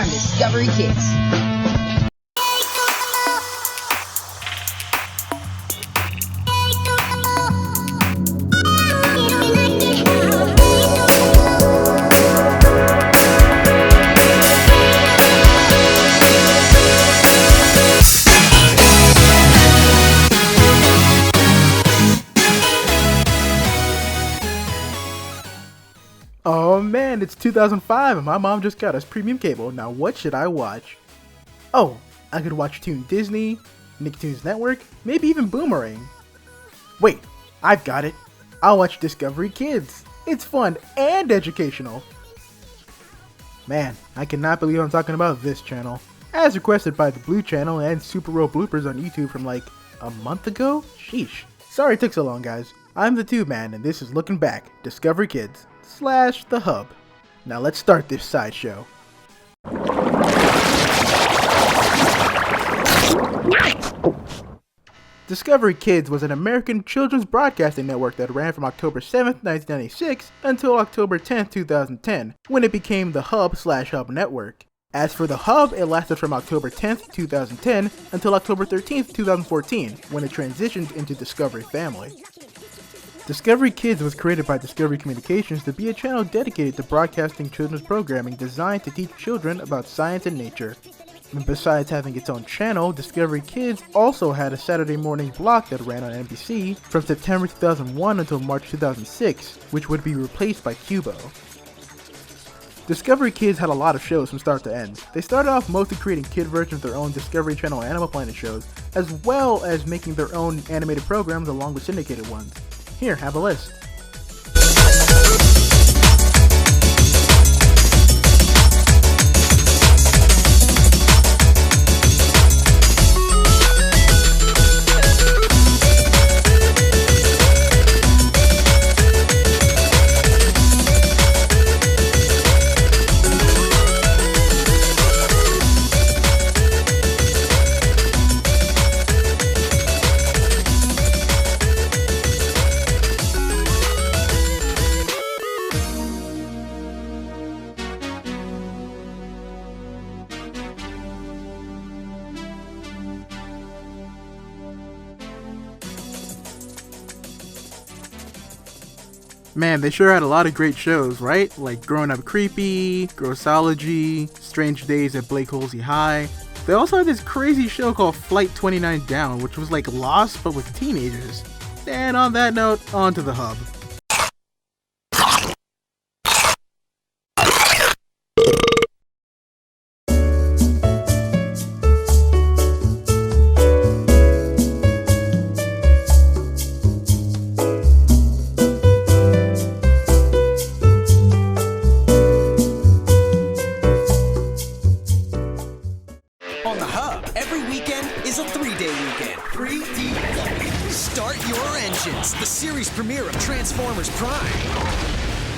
Discovery Kids. Oh man, it's 2005 and my mom just got us premium cable. Now what should I watch? Oh, I could watch Toon Disney, Nicktoons Network, maybe even Boomerang. Wait, I've got it. I'll watch Discovery Kids. It's fun and educational. Man, I cannot believe I'm talking about this channel. As requested by the Blue Channel and Super Row bloopers on YouTube from like a month ago? Sheesh. Sorry it took so long, guys. I'm the Tube Man and this is Looking Back, Discovery Kids / The Hub. Now let's start this sideshow. Discovery Kids was an American children's broadcasting network that ran from October 7th, 1996 until October 10th, 2010, when it became the Hub / Hub Network. As for the Hub, it lasted from October 10th, 2010 until October 13th, 2014, when it transitioned into Discovery Family. Discovery Kids was created by Discovery Communications to be a channel dedicated to broadcasting children's programming designed to teach children about science and nature. And besides having its own channel, Discovery Kids also had a Saturday morning block that ran on NBC from September 2001 until March 2006, which would be replaced by Cubo. Discovery Kids had a lot of shows from start to end. They started off mostly creating kid versions of their own Discovery Channel Animal Planet shows, as well as making their own animated programs along with syndicated ones. Here, have a list. Man, they sure had a lot of great shows, right? Like Growing Up Creepy, Grossology, Strange Days at Blake Halsey High. They also had this crazy show called Flight 29 Down, which was like Lost but with teenagers. And on that note, on to the Hub. On the Hub, every weekend is a 3-day weekend. 3D. Start your engines. The series premiere of Transformers Prime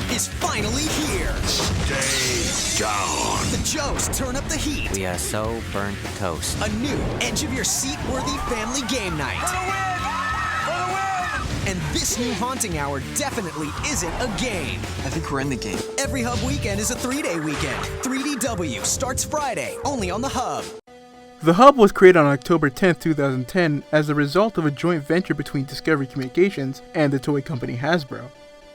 is finally here. Stay down. The Joes turn up the heat. We are so burnt toast. A new edge-of-your-seat-worthy family game night. And this new haunting hour definitely isn't a game. I think we're in the game. Every Hub weekend is a 3-day weekend. 3DW starts Friday, only on the Hub. The Hub was created on October 10th, 2010 as a result of a joint venture between Discovery Communications and the toy company Hasbro.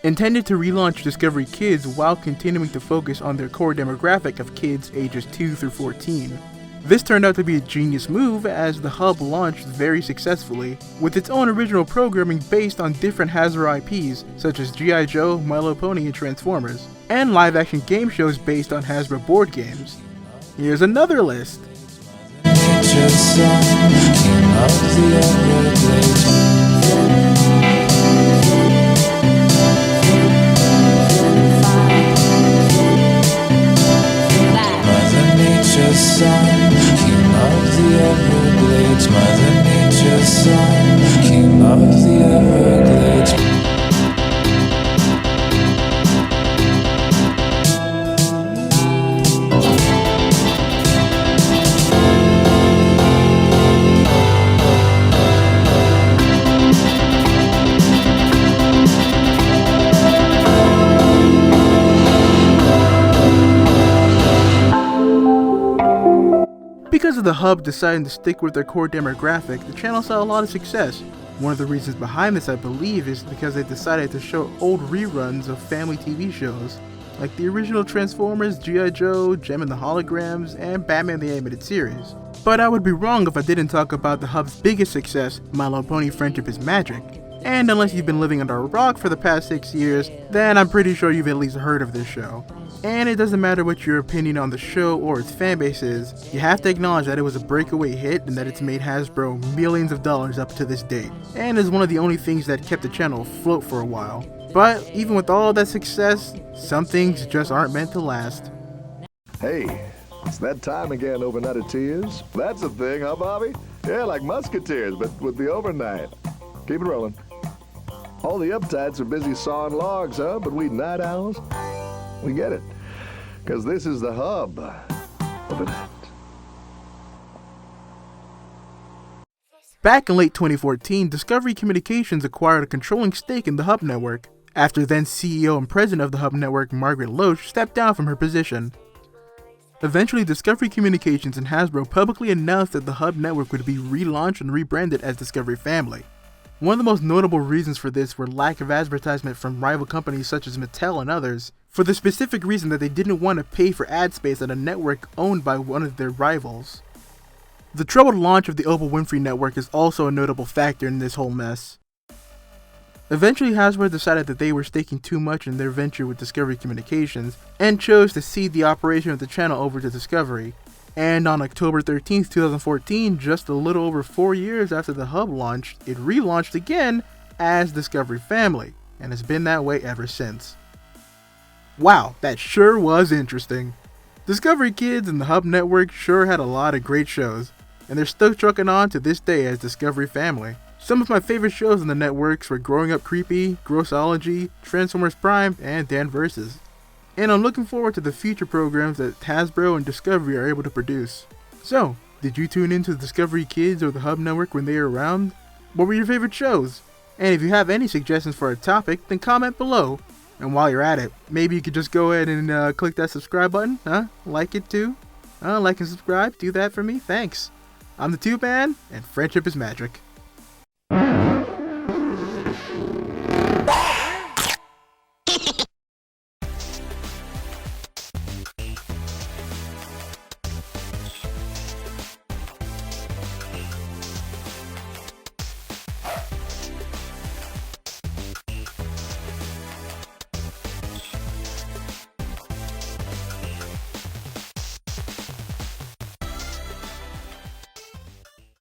Intended to relaunch Discovery Kids while continuing to focus on their core demographic of kids ages 2 through 14. This turned out to be a genius move as the Hub launched very successfully, with its own original programming based on different Hasbro IPs such as G.I. Joe, My Little Pony, and Transformers, and live-action game shows based on Hasbro board games. Here's another list. the Hub deciding to stick with their core demographic, the channel saw a lot of success. One of the reasons behind this, I believe, is because they decided to show old reruns of family TV shows, like the original Transformers, G.I. Joe, Gem and the Holograms, and Batman the Animated Series. But I would be wrong if I didn't talk about the Hub's biggest success, My Little Pony Friendship is Magic. And unless you've been living under a rock for the past 6 years, then I'm pretty sure you've at least heard of this show. And it doesn't matter what your opinion on the show or its fanbase is, you have to acknowledge that it was a breakaway hit and that it's made Hasbro millions of dollars up to this date, and is one of the only things that kept the channel afloat for a while. But even with all that success, some things just aren't meant to last. Hey, it's that time again, overnight of tears. That's a thing, huh, Bobby? Yeah, like Musketeers, but with the overnight. Keep it rolling. All the uptights are busy sawing logs, huh? But we night owls, we get it. Because this is the hub of it. Back in late 2014, Discovery Communications acquired a controlling stake in the Hub Network, after then CEO and president of the Hub Network, Margaret Loesch, stepped down from her position. Eventually, Discovery Communications and Hasbro publicly announced that the Hub Network would be relaunched and rebranded as Discovery Family. One of the most notable reasons for this were lack of advertisement from rival companies such as Mattel and others, for the specific reason that they didn't want to pay for ad space at a network owned by one of their rivals. The troubled launch of the Oprah Winfrey Network is also a notable factor in this whole mess. Eventually, Hasbro decided that they were staking too much in their venture with Discovery Communications, and chose to cede the operation of the channel over to Discovery. And on October 13, 2014, just a little over 4 years after the Hub launched, it relaunched again as Discovery Family, and has been that way ever since. Wow, that sure was interesting. Discovery Kids and the Hub Network sure had a lot of great shows, and they're still trucking on to this day as Discovery Family. Some of my favorite shows on the networks were Growing Up Creepy, Grossology, Transformers Prime, and Dan Vs. And I'm looking forward to the future programs that Hasbro and Discovery are able to produce. So, did you tune into Discovery Kids or the Hub Network when they were around? What were your favorite shows? And if you have any suggestions for a topic, then comment below. And while you're at it, maybe you could just go ahead and click that subscribe button, like it too. Like and subscribe, do that for me, thanks. I'm the Tube Man, and friendship is magic.